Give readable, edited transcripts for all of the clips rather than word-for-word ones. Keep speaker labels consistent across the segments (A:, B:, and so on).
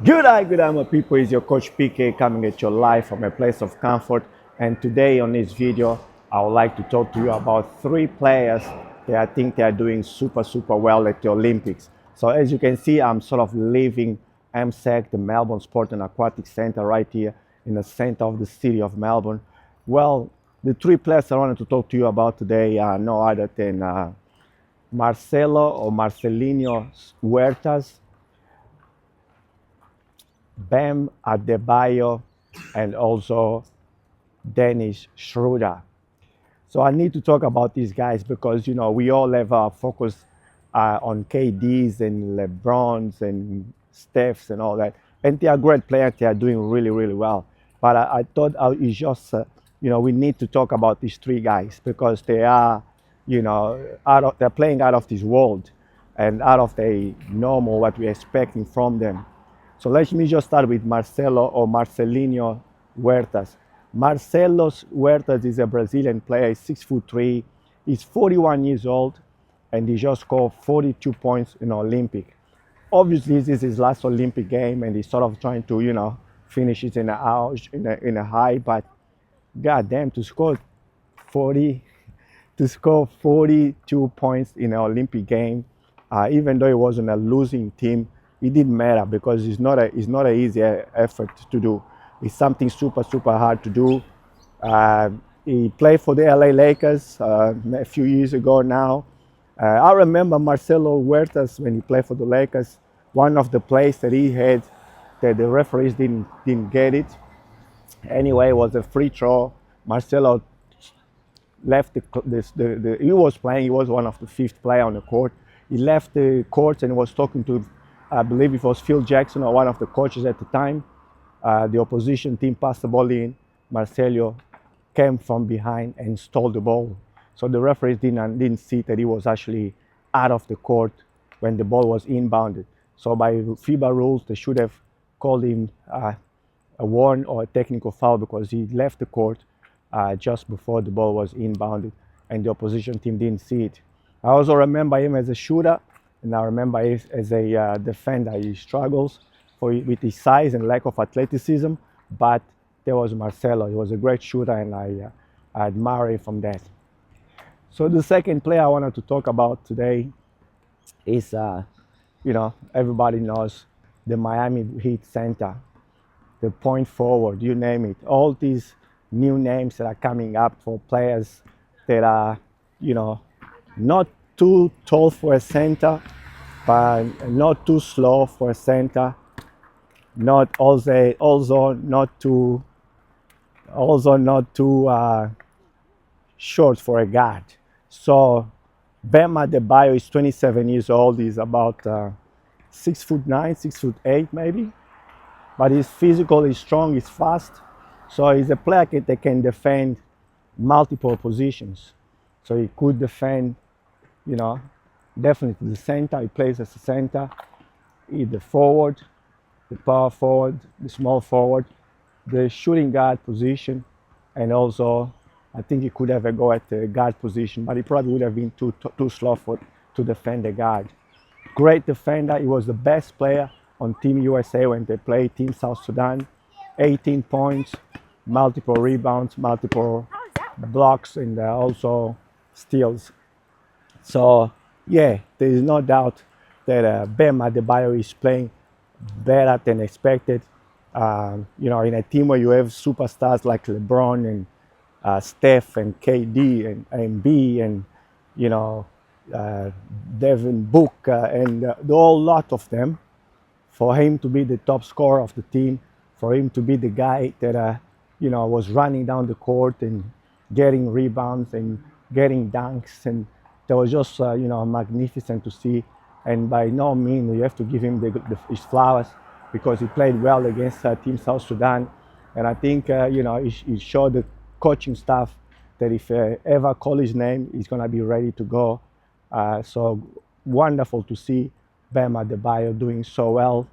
A: Good day, my people. It's your coach PK coming at you live from a place of comfort. And today on this video, I would like to talk to you about three players that I think they are doing super well at the Olympics. So as you can see, I'm sort of leaving MSAC, the Melbourne Sport and Aquatic Centre, right here in the center of the city of Melbourne. Well, the three players I wanted to talk to you about today are no other than Marcelo or Marcelinho Huertas, Bam Adebayo, and also Denis. So I need to talk about these guys because we all have our focus on KDs and LeBrons and Stephs and all that, and they are great players. They are doing really well. But I thought it's just we need to talk about these three guys because they are they're playing out of this world and out of the normal what we're expecting from them. So let me just start with Marcelo or Marcelinho Huertas. Marcelo Huertas is a Brazilian player. He's 6'3". He's 41 years old, and he just scored 42 points in Olympic. Obviously, this is his last Olympic game, and he's sort of trying to, finish it in a high. But goddamn, 40, to score 42 points in an Olympic game, even though it wasn't a losing team, it didn't matter because it's not an easy effort to do. It's something super hard to do. He played for the LA Lakers a few years ago now. I remember Marcelo Huertas when he played for the Lakers. One of the plays that he had that the referees didn't get it. Anyway, it was a free throw. Marcelo left he was playing. He was one of the fifth player on the court. He left the court and was talking to, I believe it was Phil Jackson or one of the coaches at the time. The opposition team passed the ball in. Marcelo came from behind and stole the ball. So the referees didn't see that he was actually out of the court when the ball was inbounded. So by FIBA rules, they should have called him a warn or a technical foul because he left the court just before the ball was inbounded and the opposition team didn't see it. I also remember him as a shooter, and I remember him as a defender. He struggles with his size and lack of athleticism, but there was Marcelo. He was a great shooter, and I admire him from that. So the second player I wanted to talk about today is, everybody knows the Miami Heat center, the point forward, you name it. All these new names that are coming up for players that are, not too tall for a center, but not too slow for a center, also not too short for a guard. So Bam Adebayo is 27 years old. He's about 6'9", 6'8" maybe, but he's physical, he's strong, he's fast. So he's a player that can defend multiple positions. So he could defend, definitely the center. He plays as a center, the forward, the power forward, the small forward, the shooting guard position, and also I think he could have a go at the guard position, but he probably would have been too slow to defend the guard. Great defender. He was the best player on Team USA when they played Team South Sudan. 18 points, multiple rebounds, multiple blocks, and also steals. So yeah, there is no doubt that Bam Adebayo is playing better than expected. In a team where you have superstars like LeBron and Steph and KD and MB and Devin Booker and the whole lot of them, for him to be the top scorer of the team, for him to be the guy that was running down the court and getting rebounds and getting dunks, and that was just magnificent to see. And by no means you have to give him his flowers because he played well against Team South Sudan, and I think he showed the coaching staff that if ever call his name, he's gonna be ready to go. So wonderful to see Bam Adebayo doing so well.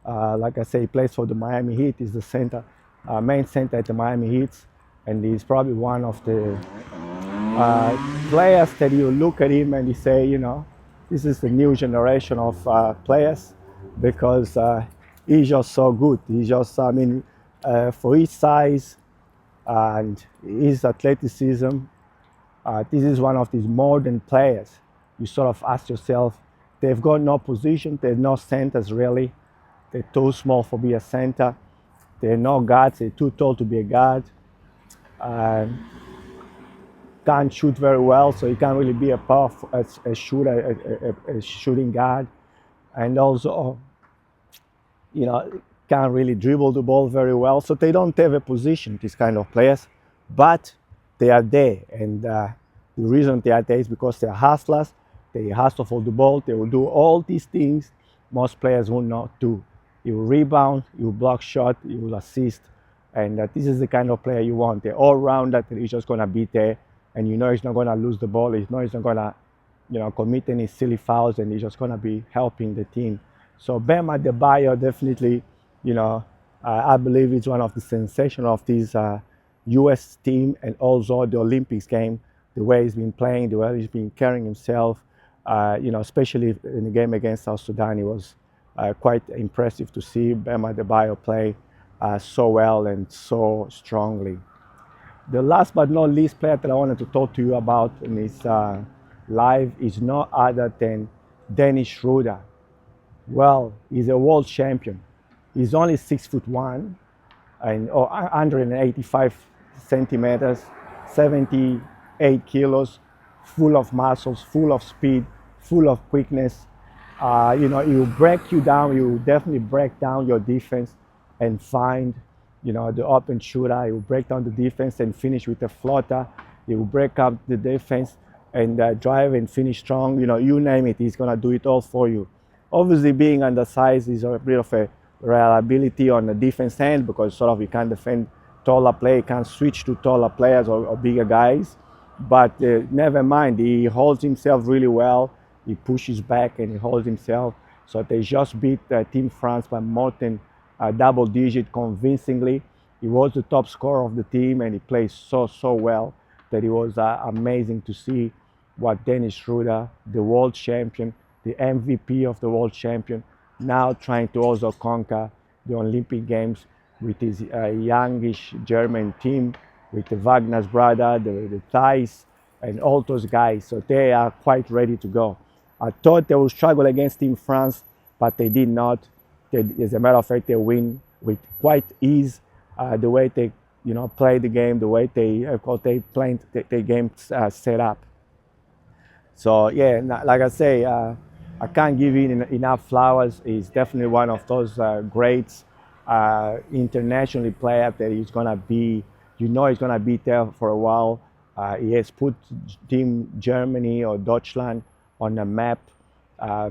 A: Like I say, he plays for the Miami Heat. He's the center, main center at the Miami Heat, and he's probably one of the players that you look at him and you say, this is the new generation of players because he's just so good. He's just, I mean, for his size and his athleticism, this is one of these modern players. You sort of ask yourself, they've got no position, they're no centers really. They're too small for be a center. They're no guards, they're too tall to be a guard. Um, can't shoot very well, so he can't really be a powerful a shooter, a shooting guard. And also, can't really dribble the ball very well. So they don't have a position, these kind of players, but they are there. And the reason they are there is because they are hustlers. They hustle for the ball. They will do all these things most players will not do. You will rebound, you will block shot, you will assist. And this is the kind of player you want. The all-rounder that is just going to be there, and you know he's not going to lose the ball. You know he's not going to commit any silly fouls, and he's just going to be helping the team. So Bam Adebayo definitely, I believe it's one of the sensation of this U.S. team and also the Olympics game. The way he's been playing, the way he's been carrying himself, especially in the game against South Sudan, it was quite impressive to see Bam Adebayo play so well and so strongly. The last but not least player that I wanted to talk to you about in this live is no other than Denis Schroeder. Well, he's a world champion. He's only 6'1" and 185 centimeters, 78 kilos, full of muscles, full of speed, full of quickness. He will break you down. He will definitely break down your defense and find, the open shooter. He will break down the defense and finish with a floater. He will break up the defense and drive and finish strong. You name it, he's gonna do it all for you. Obviously, being undersized is a bit of a reliability on the defense end because sort of you can't defend taller players, you can't switch to taller players or bigger guys. But never mind, he holds himself really well. He pushes back and he holds himself. So they just beat Team France by more than double digit convincingly. He was the top scorer of the team and he plays so well that it was amazing to see what Denis Schroeder, the world champion, the MVP of the world champion, now trying to also conquer the Olympic Games with his youngish German team, with the Wagner's brother, the Thais, and all those guys. So they are quite ready to go. I thought they would struggle against Team France, but they did not. As a matter of fact, they win with quite ease. The way they, play the game, the way they planned the game set up. So yeah, like I say, I can't give him enough flowers. He's definitely one of those greats, internationally player that he's gonna be. He's gonna be there for a while. He has put Team Germany or Deutschland on the map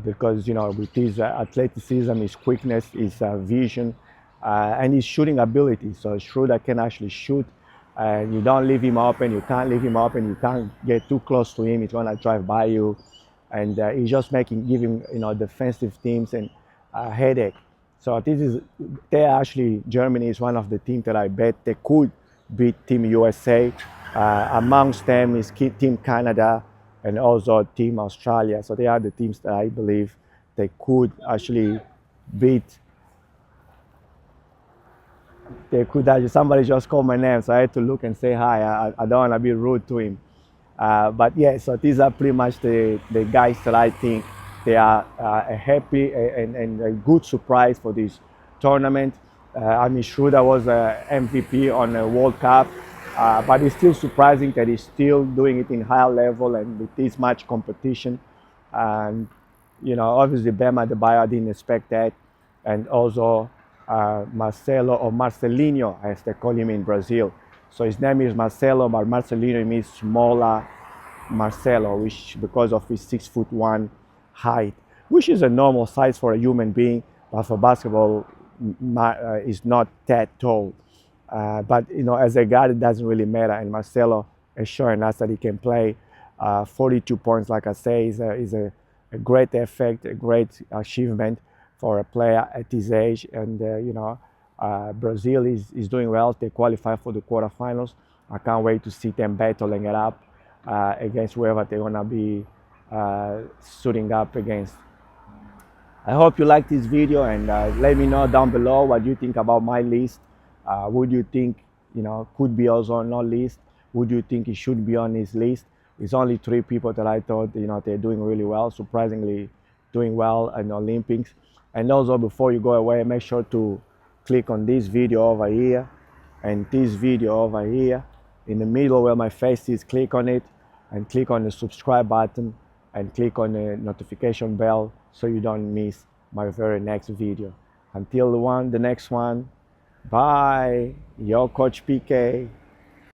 A: because with his athleticism, his quickness, his vision, and his shooting ability. So Schroeder can actually shoot. And you don't leave him open, you can't leave him open, you can't get too close to him, he's gonna drive by you. And he's just giving defensive teams and a headache. So Germany is one of the teams that I bet they could beat Team USA. Amongst them is Team Canada and also Team Australia. So they are the teams that I believe they could actually beat. Somebody just called my name, so I had to look and say hi. I don't want to be rude to him. But yeah, so these are pretty much the guys that I think they are a happy and a good surprise for this tournament. Schroeder was MVP on the World Cup, but it's still surprising that he's still doing it in higher level and with this much competition. And obviously Bam Adebayo, I didn't expect that, and also Marcelo or Marcelinho, as they call him in Brazil. So his name is Marcelo, but Marcelinho means smaller Marcelo, which because of his 6'1" height, which is a normal size for a human being, but for basketball is not that tall. But as a guard, it doesn't really matter. And Marcelo is showing us that he can play 42 points. Like I say, is a great effect, a great achievement for a player at his age. And Brazil is doing well. They qualify for the quarterfinals. I can't wait to see them battling it up against whoever they're gonna be suiting up against. I hope you like this video, and let me know down below what you think about my list. Would you think, could be also on our list? Would you think it should be on his list? It's only 3 people that I thought, they're doing really well, surprisingly doing well in the Olympics. And also, before you go away, make sure to click on this video over here and this video over here. In the middle where my face is, click on it and click on the subscribe button and click on the notification bell so you don't miss my very next video. Until the next one, bye. Your Coach PK.